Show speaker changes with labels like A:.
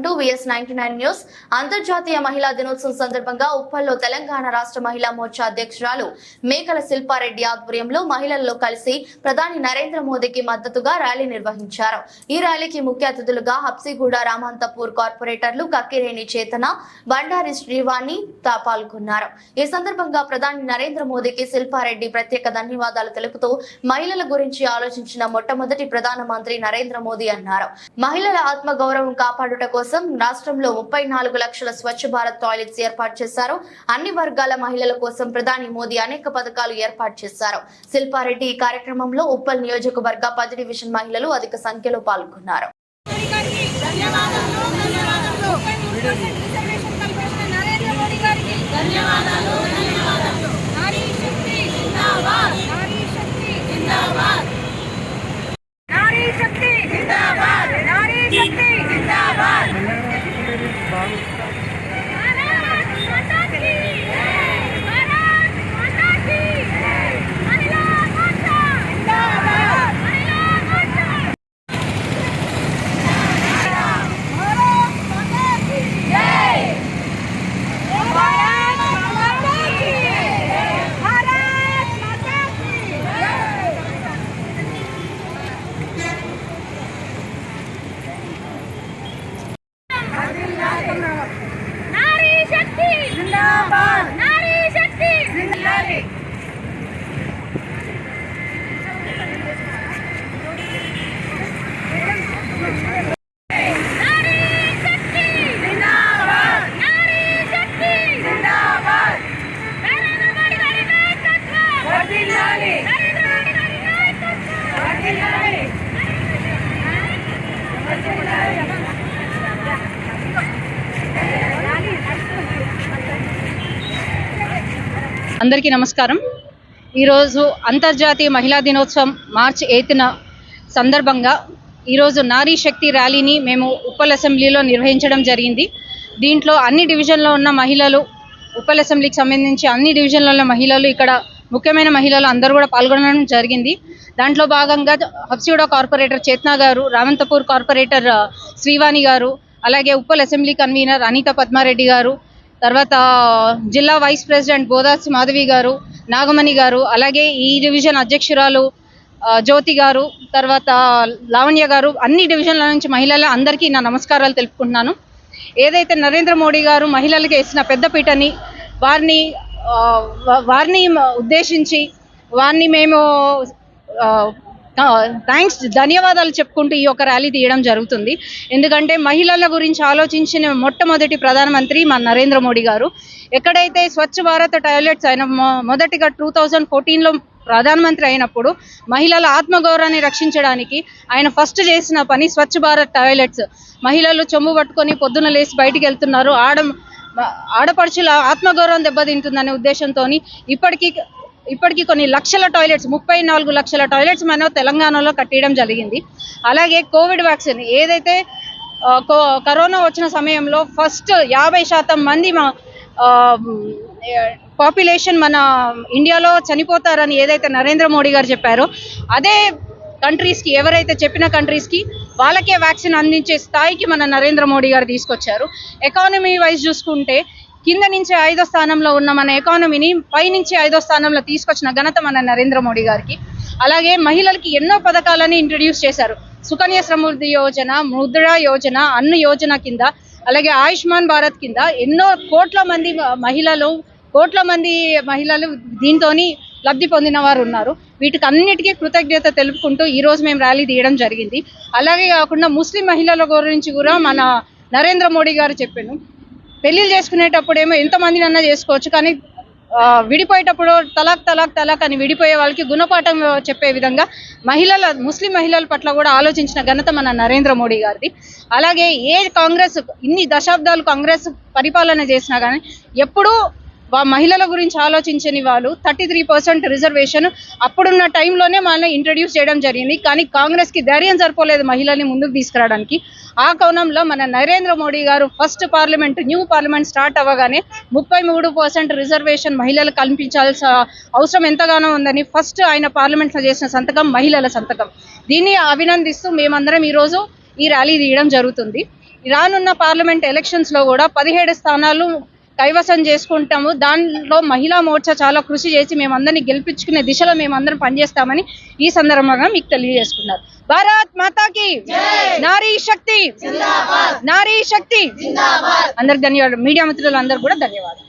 A: To VS99 news. అంతర్జాతీయ మహిళా దినోత్సవం సందర్భంగా ఉప్పల్లో తెలంగాణ రాష్ట్ర మహిళా మోర్చా అధ్యక్షురాలు మేకల శిల్పారెడ్డి ఆధ్వర్యంలో మహిళల్లో కలిసి ప్రధాని నరేంద్ర మోదీకి మద్దతుగా ర్యాలీ నిర్వహించారు. ఈ ర్యాలీకి ముఖ్య అతిథులుగా హబ్సిగూడ రామంతపూర్ కార్పొరేటర్లు కక్కిరేణి చేతన, బండారి శ్రీవాణి పాల్గొన్నారు. ఈ సందర్భంగా ప్రధాని నరేంద్ర మోదీకి శిల్పారెడ్డి ప్రత్యేక ధన్యవాదాలు తెలుపుతూ మహిళల గురించి ఆలోచించిన మొట్టమొదటి ప్రధానమంత్రి నరేంద్ర మోదీ అన్నారు. మహిళల ఆత్మ గౌరవం కాపాడుట కోసం రాష్ట్రంలో 34 లక్షల స్వచ్ఛ భారత్ టాయిలెట్స్ ఏర్పాటు చేశారు. అన్ని వర్గాల మహిళల కోసం ప్రధాని మోదీ అనేక పథకాలు ఏర్పాటు చేశారు. శిల్పారెడ్డి ఈ కార్యక్రమంలో ఉప్పల్ నియోజకవర్గ 10 డివిజన్ మహిళలు అధిక సంఖ్యలో పాల్గొన్నారు.
B: అందరికీ నమస్కారం. ఈరోజు అంతర్జాతీయ మహిళా దినోత్సవం మార్చి 8న సందర్భంగా ఈరోజు నారీ శక్తి ర్యాలీని మేము ఉప్పల్ అసెంబ్లీలో నిర్వహించడం జరిగింది. దీంట్లో అన్ని డివిజన్లో ఉన్న మహిళలు, ఉప్పల్ అసెంబ్లీకి సంబంధించి అన్ని డివిజన్లో ఉన్న మహిళలు, ఇక్కడ ముఖ్యమైన మహిళలు అందరూ కూడా పాల్గొనడం జరిగింది. దాంట్లో భాగంగా హబ్సిగూడ కార్పొరేటర్ చేతన గారు, రామంతపూర్ కార్పొరేటర్ శ్రీవాణి గారు, అలాగే ఉప్పల్ అసెంబ్లీ కన్వీనర్ అనిత పద్మారెడ్డి గారు, తర్వాత జిల్లా వైస్ ప్రెసిడెంట్ బోదాసి మాధవి గారు, నాగమణి గారు, అలాగే ఈ డివిజన్ అధ్యక్షురాలు జ్యోతి గారు, తర్వాత లావణ్య గారు, అన్ని డివిజన్ల నుంచి మహిళల అందరికీ నా నమస్కారాలు తెలుపుకుంటున్నాను. ఏదైతే నరేంద్ర మోడీ గారు మహిళలకు వేసిన పెద్దపీటని వారిని ఉద్దేశించి వారిని మేము ధన్యవాదాలు చెప్పుకుంటూ ఈ యొక్క ర్యాలీ తీయడం జరుగుతుంది. ఎందుకంటే మహిళల గురించి ఆలోచించిన మొట్టమొదటి ప్రధానమంత్రి మన నరేంద్ర మోడీ గారు. ఎక్కడైతే స్వచ్ఛ భారత్ టాయిలెట్స్ ఆయన మొదటిగా 2014లో ప్రధానమంత్రి అయినప్పుడు మహిళల ఆత్మగౌరవాన్ని రక్షించడానికి ఆయన ఫస్ట్ చేసిన పని స్వచ్ఛ భారత్ టాయిలెట్స్. మహిళలు చెంబు పట్టుకొని పొద్దున లేచి బయటికి వెళ్తున్నారు, ఆడపడుచుల ఆత్మగౌరవం దెబ్బతింటుందనే ఉద్దేశంతో ఇప్పటికీ కొన్ని లక్షల టాయిలెట్స్, 34 లక్షల టాయిలెట్స్ మనం తెలంగాణలో కట్టేయడం జరిగింది. అలాగే కోవిడ్ వ్యాక్సిన్ ఏదైతే కరోనా వచ్చిన సమయంలో ఫస్ట్ 50% మంది పాపులేషన్ మన ఇండియాలో చనిపోతారని ఏదైతే నరేంద్ర మోడీ గారు చెప్పారో, అదే కంట్రీస్కి, ఎవరైతే చెప్పిన కంట్రీస్కి వాళ్ళకే వ్యాక్సిన్ అందించే స్థాయికి మన నరేంద్ర మోడీ గారు తీసుకొచ్చారు. ఎకానమీ వైజ్ చూసుకుంటే కింద నుంచి 5వ స్థానంలో ఉన్న మన ఎకానమీని పై నుంచి 5వ స్థానంలో తీసుకొచ్చిన ఘనత మన నరేంద్ర మోడీ గారికి. అలాగే మహిళలకి ఎన్నో పథకాలని ఇంట్రడ్యూస్ చేశారు. సుకన్య సమృద్ధి యోజన, ముద్రా యోజన, అన్న యోజన కింద, అలాగే ఆయుష్మాన్ భారత్ కింద ఎన్నో కోట్ల మంది మహిళలు దీంతో లబ్ధి పొందిన వారు ఉన్నారు. వీటికి అన్నిటికీ కృతజ్ఞత తెలుపుకుంటూ ఈరోజు మేము ర్యాలీ తీయడం జరిగింది. అలాగే కాకుండా ముస్లిం మహిళల గురించి కూడా మన నరేంద్ర మోడీ గారు చెప్పాను. పెళ్లిళ్ళు చేసుకునేటప్పుడేమో ఎంతమందినన్నా చేసుకోవచ్చు, కానీ విడిపోయేటప్పుడు తలాక్ అని విడిపోయే వాళ్ళకి గుణపాఠం చెప్పే విధంగా ముస్లిం మహిళల పట్ల కూడా ఆలోచించిన ఘనత మన నరేంద్ర మోడీ గారిది. అలాగే కాంగ్రెస్ ఇన్ని దశాబ్దాలు కాంగ్రెస్ పరిపాలన చేసినా కానీ ఎప్పుడూ మహిళల గురించి ఆలోచించని వాళ్ళు 33% రిజర్వేషన్ అప్పుడున్న టైంలోనే మనం ఇంట్రడ్యూస్ చేయడం జరిగింది. కానీ కాంగ్రెస్కి ధైర్యం సరిపోలేదు మహిళల్ని ముందుకు తీసుకురావడానికి. ఆ కోణంలో మన నరేంద్ర మోడీ గారు ఫస్ట్ న్యూ పార్లమెంట్ స్టార్ట్ అవ్వగానే 33% రిజర్వేషన్ మహిళలకు కల్పించాల్సిన అవసరం ఎంతగానో ఉందని ఫస్ట్ ఆయన పార్లమెంట్లో చేసిన సంతకం మహిళల సంతకం. దీన్ని అభినందిస్తూ మేమందరం ఈరోజు ఈ ర్యాలీ తీయడం జరుగుతుంది. రానున్న పార్లమెంట్ ఎలక్షన్స్ లో కూడా 17 స్థానాలు కైవసం చేసుకుంటాము. దానిలో మహిళా మోర్చా చాలా కృషి చేసి మేమందరినీ గెలిపించుకునే దిశలో మేమందరం పనిచేస్తామని ఈ సందర్భంగా మీకు తెలియజేసుకున్నారు. భారత్ మాతాకి నారీ శక్తి, నారీ శక్తి. అందరికి ధన్యవాదాలు. మీడియా మిత్రులందరూ కూడా ధన్యవాదాలు.